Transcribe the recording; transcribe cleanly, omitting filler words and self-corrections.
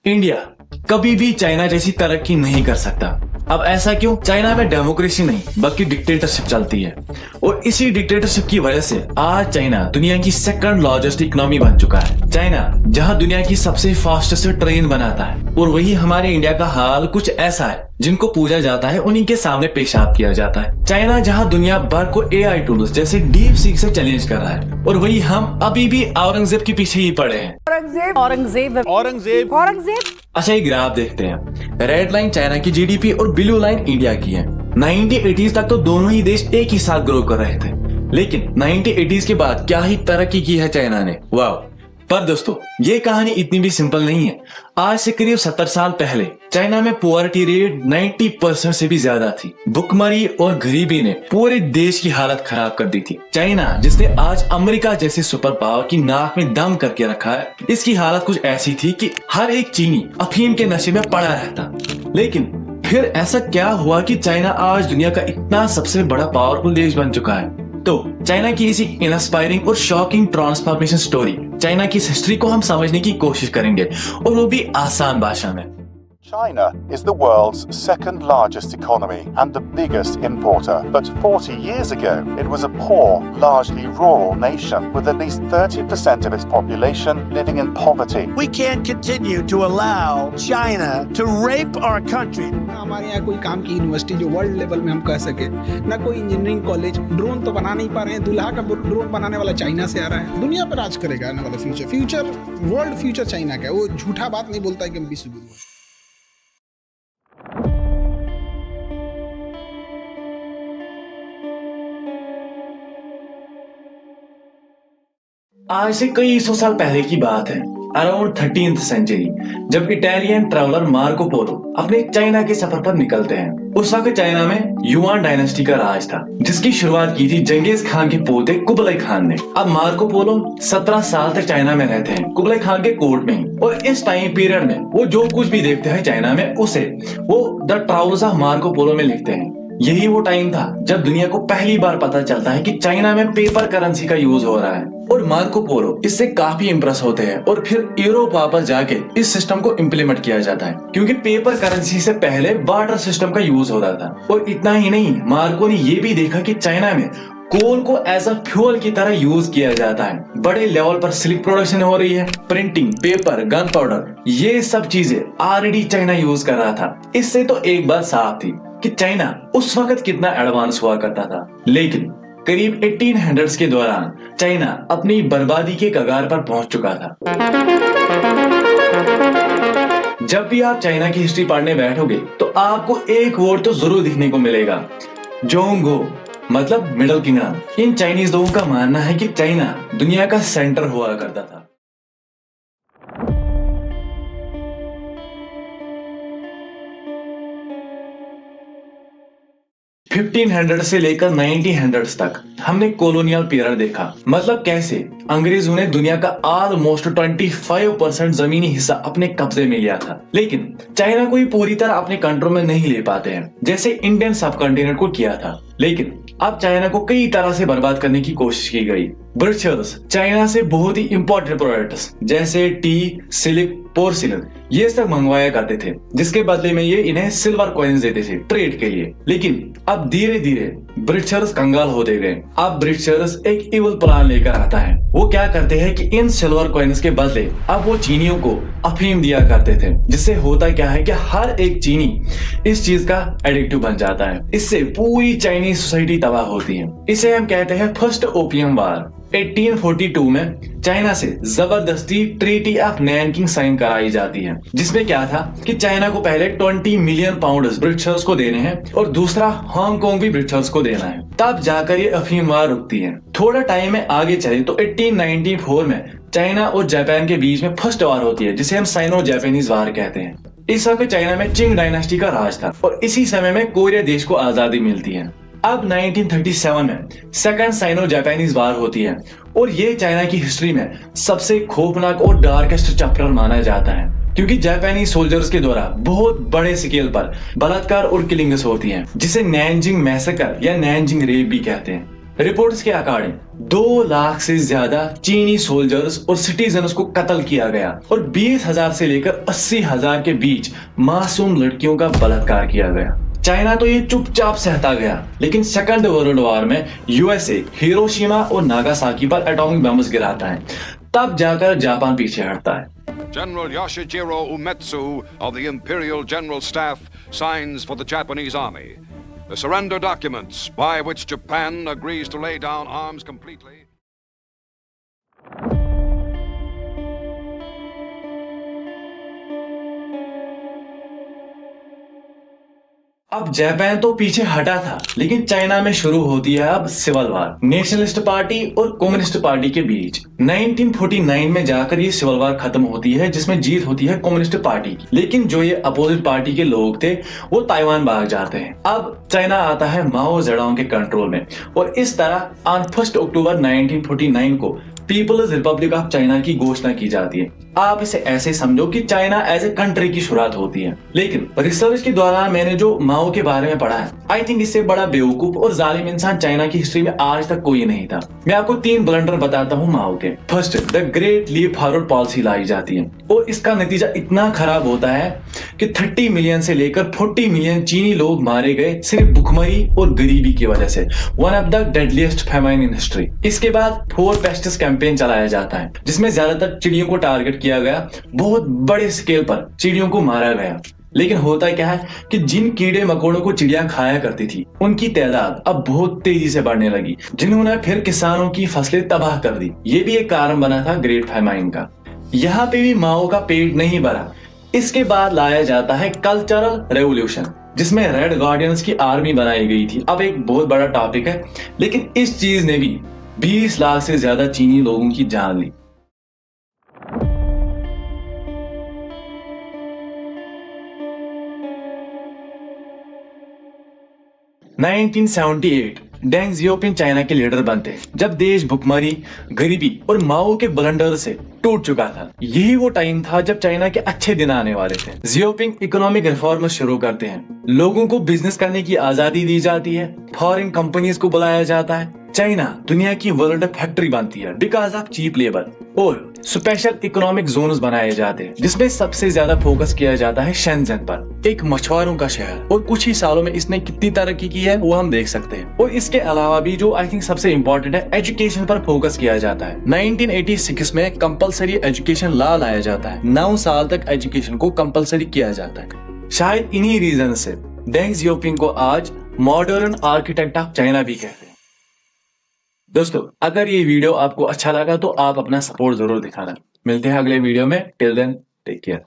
India कभी भी China जैसी तरक्की नहीं कर सकता। अब ऐसा क्यों? चाइना में डेमोक्रेसी नहीं बल्कि डिक्टेटरशिप चलती है और इसी डिक्टेटरशिप की वजह से आज चाइना दुनिया की सेकंड लार्जेस्ट इकोनॉमी बन चुका है। चाइना जहां दुनिया की सबसे फास्टेस्ट ट्रेन बनाता है और वही हमारे इंडिया का हाल कुछ ऐसा है, जिनको पूजा जाता है उन्हीं के सामने पेशाब किया जाता है। चाइना जहां दुनिया भर को एआई टूल्स जैसे डीप सीक से चैलेंज कर रहा है और वही हम अभी भी औरंगजेब के पीछे ही पड़े हैं। औरंगजेब। अच्छा, ये ग्राफ देखते हैं। रेड लाइन चाइना की जीडीपी और ब्लू लाइन इंडिया की है। 1980s तक तो दोनों ही देश एक ही साथ ग्रो कर रहे थे, लेकिन 1980s के बाद क्या ही तरक्की की है चाइना ने। वाह! पर दोस्तों, ये कहानी इतनी भी सिंपल नहीं है। आज से करीब 70 साल पहले चाइना में पॉवर्टी रेट 90% से भी ज्यादा थी। भुखमरी और गरीबी ने पूरे देश की हालत खराब कर दी थी। चाइना जिसने आज अमेरिका जैसे सुपर पावर की नाक में दम करके रखा है, इसकी हालत कुछ ऐसी थी कि हर एक चीनी अफीम के नशे में पड़ा रहता। लेकिन फिर ऐसा क्या हुआ कि चाइना आज दुनिया का इतना सबसे बड़ा पावरफुल देश बन चुका है? तो चाइना की इसी इंस्पायरिंग और शॉकिंग ट्रांसफॉर्मेशन स्टोरी, चाइना की हिस्ट्री को हम समझने की कोशिश करेंगे और वो भी आसान भाषा में। China is the world's second largest economy and the biggest importer. But 40 years ago, it was a poor, largely rural nation with at least 30% of its population living in poverty. We can't continue to allow China to rape our country. हमारे यहाँ कोई काम की university जो world level में हम कह सके, ना कोई इंजीनियरिंग कॉलेज। ड्रोन तो बना नहीं पा रहे हैं, दूल्हा का ड्रोन बनाने वाला चाइना से आ रहा है। दुनिया पर राज करेगा आने वाला वर्ल्ड फ्यूचर चाइना का है। वो झूठा बात नहीं बोलता है कि हम विश्व गुरु हैं। आज से कई सौ साल पहले की बात है, अराउंड 13th सेंचुरी, जब इटालियन ट्रैवलर मार्को पोलो अपने चाइना के सफर पर निकलते हैं। उस वक्त चाइना में युआन डायनेस्टी का राज था, जिसकी शुरुआत की थी जंगीज खान के पोते कुबलाई खान ने। अब मार्को पोलो 17 साल तक चाइना में रहते हैं, कुबलाई खान के कोर्ट में ही। और इस टाइम पीरियड में वो जो कुछ भी देखते हैं चाइना में, उसे वो the travels of Marco Polo में लिखते हैं। यही वो टाइम था जब दुनिया को पहली बार पता चलता है कि चाइना में पेपर करेंसी का यूज हो रहा है और मार्को पोलो इससे काफी इंप्रेस होते हैं और फिर यूरोप वापस जाके इस सिस्टम को इम्प्लीमेंट किया जाता है, क्योंकि पेपर करेंसी से पहले बार्टर सिस्टम का यूज होता था। और इतना ही नहीं, मार्को ने ये भी देखा कि चाइना में कोल को एज अ फ्यूल की तरह यूज किया जाता है। बड़े लेवल पर सिल्क प्रोडक्शन हो रही है, प्रिंटिंग, पेपर, गन पाउडर, ये सब चीजें ऑलरेडी चाइना यूज कर रहा था। इससे तो एक बात साफ थी कि चाइना उस वक्त कितना एडवांस हुआ करता था। लेकिन करीब 1800s के दौरान चाइना अपनी बर्बादी के कगार पर पहुंच चुका था। जब भी आप चाइना की हिस्ट्री पढ़ने बैठोगे तो आपको एक वर्ड तो जरूर दिखने को मिलेगा, जोंगो, मतलब मिडिल किंगडम। इन चाइनीज लोगों का मानना है कि चाइना दुनिया का सेंटर हुआ करता था। 1500 से लेकर 1900s तक हमने कॉलोनियल पीरियड देखा। मतलब कैसे अंग्रेजों ने दुनिया का ऑलमोस्ट 25% जमीनी हिस्सा अपने कब्जे में लिया था, लेकिन चाइना को ही पूरी तरह अपने कंट्रोल में नहीं ले पाते हैं, जैसे इंडियन सब कॉन्टिनेंट को किया था। लेकिन अब चाइना को कई तरह से बर्बाद करने की कोशिश की गई। ब्रिटिशर्स चाइना से बहुत ही इंपॉर्टेंट प्रोडक्ट्स जैसे टी, सिल्क, पोर्सिलन ये सब मंगवाया करते थे, जिसके बदले में ये इन्हें सिल्वर कॉइन्स देते थे ट्रेड के लिए। लेकिन अब धीरे धीरे ब्रिटिशर्स कंगाल होते गए। अब ब्रिटिशर्स एक इवल प्लान लेकर आता है। वो क्या करते हैं कि इन सिल्वर कॉइन्स के बदले अब वो चीनियों को अफीम दिया करते थे, जिससे होता क्या है कि हर एक चीनी इस चीज का एडिक्टिव बन जाता है। इससे पूरी चाइनीज सोसाइटी तबाह होती है। इसे हम कहते हैं फर्स्ट ओपियम वार। 1842 में चाइना से जबरदस्ती ट्रीटी ऑफ नैनकिंग साइन कराई जाती है, जिसमें क्या था कि चाइना को पहले 20 मिलियन पाउंड ब्रिटिशर्स को देने हैं और दूसरा हांगकांग भी ब्रिटिशर्स को देना है। तब जाकर ये अफीम वार रुकती है। थोड़ा टाइम में आगे चले तो 1894 में चाइना और जापान के बीच में फर्स्ट वार होती है, जिसे हम साइनो जापानीज वार कहते हैं। इस वक्त चाइना में चिंग डायनेस्टी का राज था और इसी समय में कोरिया देश को आजादी मिलती है। अब 1937 में सेकंड साइनो जापानीज वार होती है और ये चाइना की हिस्ट्री में सबसे खौफनाक और डार्केस्ट चैप्टर माना जाता है, क्योंकि जापानी सोल्जर्स के द्वारा बहुत बड़े स्केल पर बलात्कार और किलिंग्स होती हैं, जिसे नैनजिंग मैसेकर या नैनजिंग रेप भी कहते हैं। रिपोर्ट्स के अकॉर्डिंग 2 लाख से ज्यादा चीनी सोल्जर्स और सिटीजन्स को कत्ल किया गया और 20,000 से लेकर 80,000 के बीच मासूम लड़कियों का बलात्कार किया गया। चाइना तो ये चुपचाप सहता गया, लेकिन सेकंड वर्ल्ड वॉर में यूएसए हिरोशिमा और नागासाकी पर एटॉमिक बम्स गिराता है, तब जाकर जापान पीछे हटता है। General Yoshijiro Umetsu of the Imperial General Staff signs for the Japanese Army the surrender documents by which Japan agrees to lay down arms completely. अब जापान तो पीछे हटा था, लेकिन चाइना में शुरू होती है अब सिविल वार नेशनलिस्ट पार्टी और कम्युनिस्ट पार्टी के बीच। 1949 में जाकर ये सिविल वार खत्म होती है, जिसमें जीत होती है कम्युनिस्ट पार्टी की। लेकिन जो ये अपोजिट पार्टी के लोग थे वो ताइवान भाग जाते हैं। अब चाइना आता है माओ जेडोंग के कंट्रोल में और इस तरह ऑन 1 अक्टूबर 1949 को पीपल्स रिपब्लिक ऑफ चाइना की घोषणा की जाती है। आप इसे ऐसे समझो कि चाइना एज ए कंट्री की शुरुआत होती है। लेकिन रिसर्च के दौरान मैंने जो माओ के बारे में पढ़ा है, आई थिंक इससे बड़ा बेवकूफ और जालिम इंसान चाइना की हिस्ट्री में आज तक कोई नहीं था। मैं आपको 3 ब्लंडर बताता हूँ माओ के। First, the great leap forward policy लाई जाती है और इसका नतीजा इतना खराब होता है कि 30 मिलियन से लेकर 40 मिलियन चीनी लोग मारे गए सिर्फ भुखमरी और गरीबी की वजह से। One of the deadliest famine in history. इसके बाद 4 पेस्टिस कैंपेन चलाया जाता है, जिसमें ज्यादातर चिड़ियों को टारगेट किया गया। बहुत बड़े स्केल पर चिड़ियों को मारा गया। लेकिन होता क्या है कि जिन कीड़े मकोड़ों को चिड़िया खाया करती थी, उनकी तादाद अब बहुत तेजी से बढ़ने लगी, जिन्होंने फिर किसानों की फसलें तबाह कर दी। ये भी एक कारण बना था ग्रेट फेमाइन का। यहाँ पे भी माओ का पेट नहीं भरा। इसके बाद लाया जाता है कल्चरल रेवोल्यूशन, जिसमें रेड गार्डियंस की आर्मी बनाई गई थी। अब एक बहुत बड़ा टॉपिक है, लेकिन इस चीज ने भी 20 लाख से ज्यादा चीनी लोगों की जान ली। नाइनटीन 1978 डेंग जियोपिंग चाइना के लीडर बनते हैं, जब देश भुखमरी, गरीबी और माओ के ब्लंडर से टूट चुका था। यही वो टाइम था जब चाइना के अच्छे दिन आने वाले थे। जियोपिंग इकोनॉमिक रिफॉर्म शुरू करते हैं, लोगों को बिजनेस करने की आजादी दी जाती है, फॉरेन कंपनीज को बुलाया जाता है। चाइना दुनिया की वर्ल्ड फैक्ट्री बनती है बिकॉज ऑफ चीप लेबर, और स्पेशल इकोनॉमिक जोन्स बनाए जाते हैं, जिसमें सबसे ज्यादा फोकस किया जाता है शेंजन पर, एक मछुआरों का शहर। और कुछ ही सालों में इसने कितनी तरक्की की है वो हम देख सकते हैं। और इसके अलावा भी जो आई थिंक सबसे इम्पोर्टेंट है, एजुकेशन पर फोकस किया जाता है। 1986 में कंपलसरी एजुकेशन लॉ लाया जाता है। 9 साल तक एजुकेशन को कंपलसरी किया जाता है। शायद इन्हीं रीजन से डेंग जियोपिंग को आज मॉडर्न आर्किटेक्ट ऑफ चाइना भी कहते हैं। दोस्तों, अगर ये वीडियो आपको अच्छा लगा तो आप अपना सपोर्ट जरूर दिखाना। मिलते हैं अगले वीडियो में। Till then, take care.